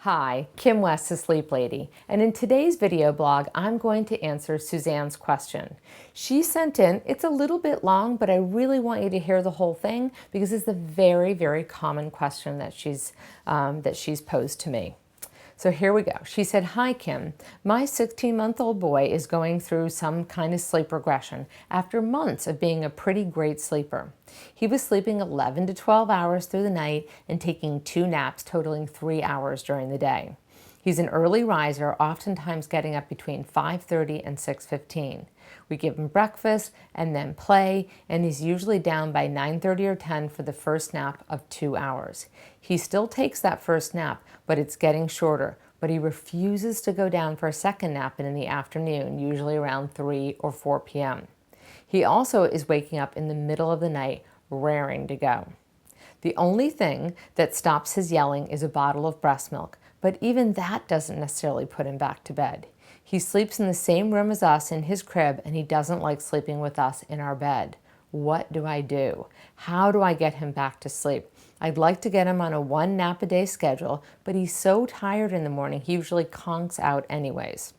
Hi, Kim West, the Sleep Lady, and in today's video blog, I'm going to answer Suzanne's question. She sent in, it's a little bit long, but I really want you to hear the whole thing because it's a very, very common question that she's posed to me. So here we go. She said, "Hi Kim, my 16-month-old boy is going through some kind of sleep regression after months of being a pretty great sleeper. He was sleeping 11 to 12 hours through the night and taking 2 naps totaling 3 hours during the day. He's an early riser, oftentimes getting up between 5:30 and 6:15. We give him breakfast and then play, and he's usually down by 9:30 or 10 for the first nap of 2 hours. He still takes that first nap, but it's getting shorter, but he refuses to go down for a second nap in the afternoon, usually around 3 or 4 p.m. He also is waking up in the middle of the night, raring to go. The only thing that stops his yelling is a bottle of breast milk, but even that doesn't necessarily put him back to bed. He sleeps in the same room as us in his crib, and he doesn't like sleeping with us in our bed. What do I do? How do I get him back to sleep? I'd like to get him on a 1 nap a day schedule, but he's so tired in the morning, he usually conks out anyways.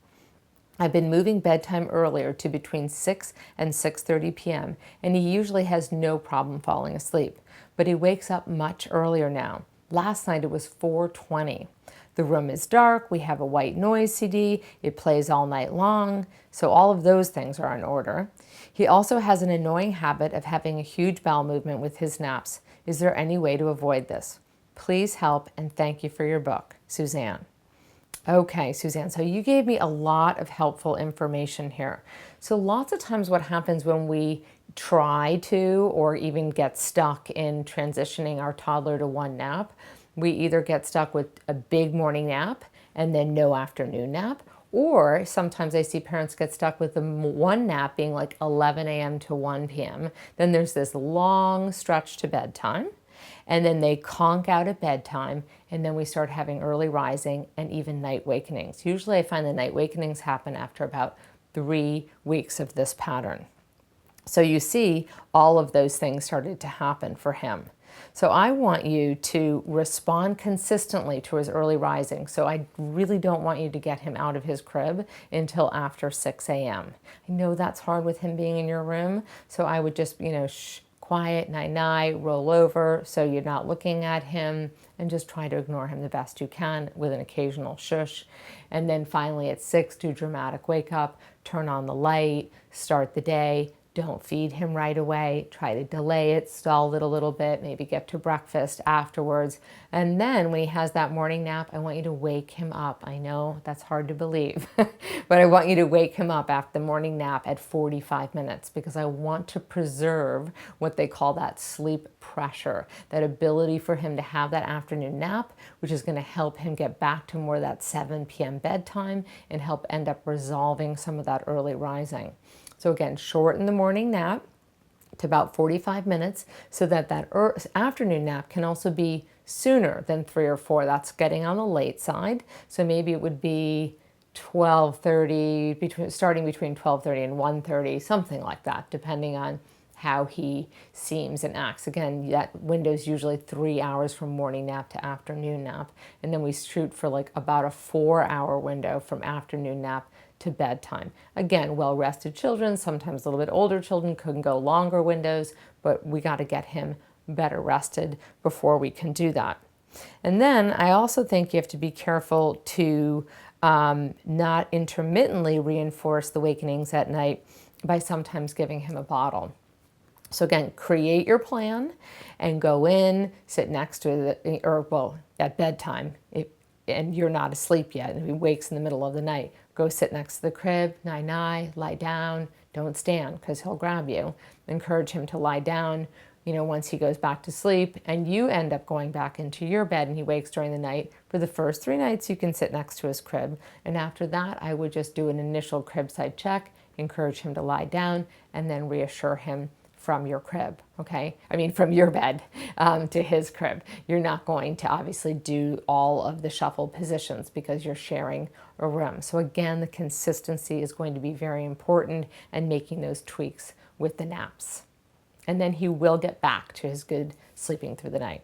I've been moving bedtime earlier to between 6 and 6:30 p.m., and he usually has no problem falling asleep, but he wakes up much earlier now. Last night it was 4:20. The room is dark, we have a white noise CD, it plays all night long, so all of those things are in order. He also has an annoying habit of having a huge bowel movement with his naps. Is there any way to avoid this? Please help, and thank you for your book, Suzanne." Okay, Suzanne, so you gave me a lot of helpful information here. So lots of times what happens when we try to or even get stuck in transitioning our toddler to 1 nap, we either get stuck with a big morning nap and then no afternoon nap, or sometimes I see parents get stuck with the 1 nap being like 11 a.m. to 1 p.m. Then there's this long stretch to bedtime, and then they conk out at bedtime, and then we start having early rising and even night wakenings. Usually I find the night wakenings happen after about 3 weeks of this pattern. So you see all of those things started to happen for him. So I want you to respond consistently to his early rising. So I really don't want you to get him out of his crib until after 6 a.m. I know that's hard with him being in your room, so I would just, shh, quiet, night-night, roll over so you're not looking at him, and just try to ignore him the best you can with an occasional shush. And then finally at 6, do dramatic wake up, turn on the light, start the day. Don't feed him right away. Try to delay it, stall it a little bit, maybe get to breakfast afterwards. And then when he has that morning nap, I want you to wake him up. I know that's hard to believe, but I want you to wake him up after the morning nap at 45 minutes because I want to preserve what they call that sleep pressure, that ability for him to have that afternoon nap, which is going to help him get back to more that 7 p.m. bedtime and help end up resolving some of that early rising. So again, shorten the morning nap to about 45 minutes so that afternoon nap can also be sooner than 3 or 4. That's getting on the late side. So maybe it would be 12:30, starting between 12:30 and 1:30, something like that, depending on how he seems and acts. Again, that window is usually 3 hours from morning nap to afternoon nap. And then we shoot for like about a 4-hour window from afternoon nap to bedtime. Again, well-rested children, sometimes a little bit older children can go longer windows, but we got to get him better rested before we can do that. And then I also think you have to be careful to not intermittently reinforce the wakenings at night by sometimes giving him a bottle. So again, create your plan and go in, sit next to at bedtime, and you're not asleep yet, and he wakes in the middle of the night, go sit next to the crib, night-night, lie down, don't stand because he'll grab you. Encourage him to lie down, once he goes back to sleep, and you end up going back into your bed and he wakes during the night. For the first 3 nights, you can sit next to his crib, and after that, I would just do an initial crib side check, encourage him to lie down, and then reassure him from your crib, okay? I mean, from your bed to his crib. You're not going to obviously do all of the shuffle positions because you're sharing a room. So again, the consistency is going to be very important and making those tweaks with the naps. And then he will get back to his good sleeping through the night.